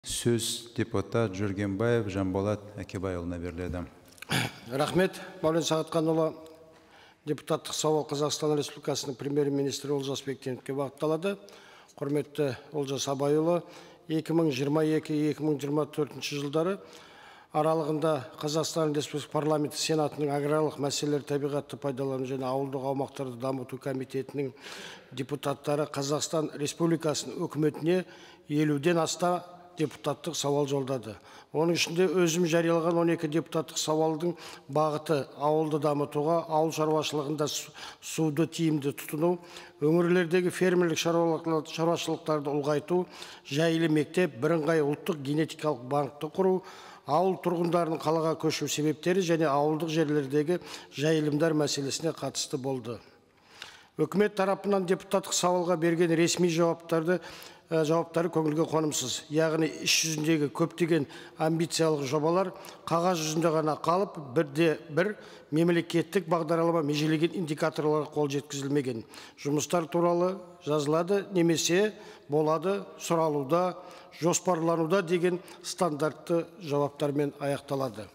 Сөз депутат Жүргенбаев Жанболат Әкебайұлына беріледі. Рахмет, Маулен Сағатханұлы. Депутаттық сауал Қазақстан Республикасының премьер-министрі Олжас Бектеновке бағытталады. Құрметті Олжас Абайұлы, 2022-2024 жылдары аралығында Қазақстан Республикасы парламенті сенатының аграрлық мәселелер табиғатты пайдалану және ауылдық аумақтарды дамыту комитетінің депутаттары Қазақстан Республикасының үкіметіне 50-ден аста депутаттық сауал жолдады. Оның ішінде өзім жариялаған 12 депутаттық сауалдың бағыты ауылды дамытуға, ауыл шаруашылығында суды тиімді тұтыну, өңірлердегі фермерлік шаруашылықтарды ұлғайту, жайлы мектеп, бірыңғай ұлттық генетикалық банкты құру, ауыл тұрғындарының қалаға көшу себептері және ауылдық жерлердегі жайылымдар мәселесіне қатысты болды. Үкімет тарапынан депутаттық сауалға берген ресми жауаптары көңілге қонымсыз. Яғни іс жүзіндегі көптеген амбициялық жобалар қағаз жүзінде ғана қалып, бір мемлекеттік бағдарлама межелеген индикаторларға қол жеткізілмеген. Жұмыстар туралы жазылады, немесе болады, сұралуда, жоспарлануда деген стандартты жауаптармен аяқталады.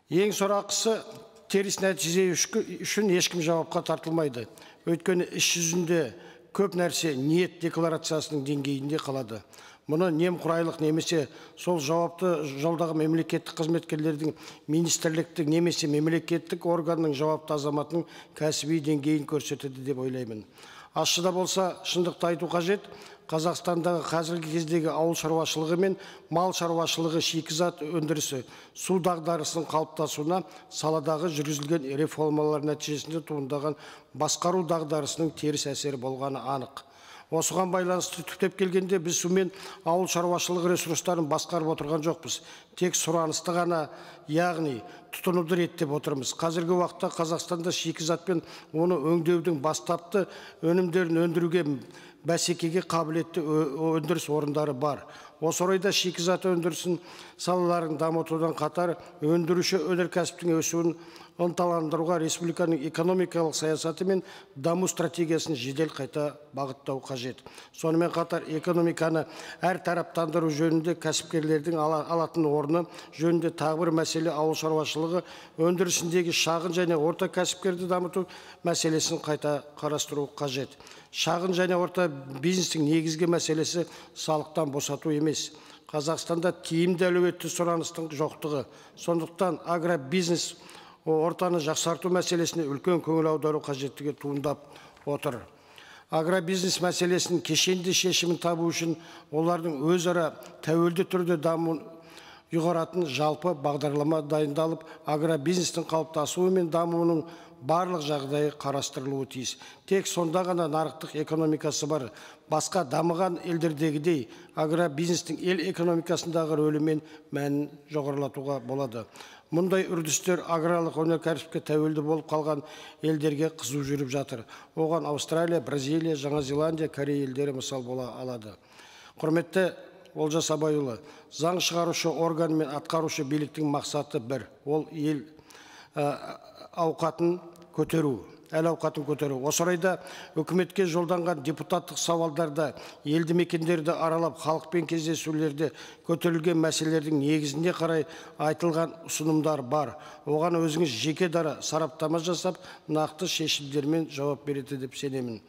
Ең сорақысы, теріс нәтиже үшін ешкім жауапқа тартылмайды. Өйткені іс жүзінде көп нәрсе ниет декларациясының деңгейінде қалады. Мұны немқұрайлық немесе сол жауапты жолдағы мемлекеттік қызметкерлердің министрліктің немесе мемлекеттік органның жауапты азаматының кәсіби деңгейін көрсетеді деп ойлаймын. Ашыда болса, шындықты айту қажет. Қазақстандағы қазіргі кездегі ауыл шаруашылығы мен мал шаруашылығы шикізат өндірісі су дағдарысының қалыптасуына саладағы жүргізілген реформалар нәтижесінде туындаған басқару дағдарысының теріс әсері болғаны анық. Осыған байланысты түптеп келгенде біз сумен ауыл шаруашылығы ресурстарын басқарып отырған жоқпыз. Тек сұранысты ғана, яғни тұтынуды реттеп отырмыз. Қазіргі уақытта Қазақстанда шикізат пен оны өңдеудің бастапқы өнімдерін өндіруге бәсекеге қабілетті өндіріс орындары бар. Осы орайда шикізат өндірісін салаларын дамытудан қатар өндіруші өнеркәсіптің өсуін ынталандыруға республиканың экономикалық саясаты мен даму стратегиясын жедел қайта бағыттау қажет. Сонымен қатар экономиканы әр тараптандыру жөнінде кәсіпкерлердің алатын орны жөнінде тағы бір мәселе ауыл шаруашылығы өндірісіндегі шағын және орта кәсіпкерді дамыту мәселесін қайта қарастыру қажет. Шағын және орта бизнестің негізгі мәселесі салықтан босату емес. Қазақстанда тиімді әлеуетті сұраныстың жоқтығы. Сондықтан агробизнес ортаны жақсарту мәселесіне үлкен көңіл аудару қажеттігі туындап отыр. Агробизнес мәселесінің кешенді шешімін табу үшін олардың өзара тәуелді түрде дамуын ұйғаратын жалпы бағдарлама дайындалып, агробизнестің қалыптасуы мен дамуының барлық жағдайы қарастырылуы тиіс. Тек сонда ғана нарықтық экономикасы бар. Басқа дамыған елдердегідей агробизнестің ел экономикасындағы рөлі мен мәнін жоғарылатуға болады. Мұндай үрдістер аграрлық өнеркәсіпке тәуелді болып қалған елдерге қызу жүріп жатыр. Оған Австралия, Бразилия, Жаңа Зеландия, Корея елдері мысал бола алады. Құрметті Олжас Абайұлы, заң шығарушы орган мен атқарушы биліктің мақсаты бір. Ол ел ауқатын көтеру. Осы орайда үкіметке жолданған депутаттық сауалдарда елді мекендерді аралап халықпен кездесулерде көтерілген мәселелердің негізінде қарай айтылған ұсынымдар бар. Оған өзіңіз жеке дара сараптама жасап, нақты шешімдермен жауап береді деп сенемін.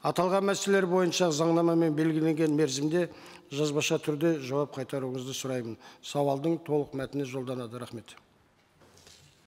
Аталған мәселелер бойынша заңнамамен белгіленген мерзімде жазбаша түрде жауап қайтаруыңызды сұраймын. Сауалдың толық мәтіні жолданады. Рахмет.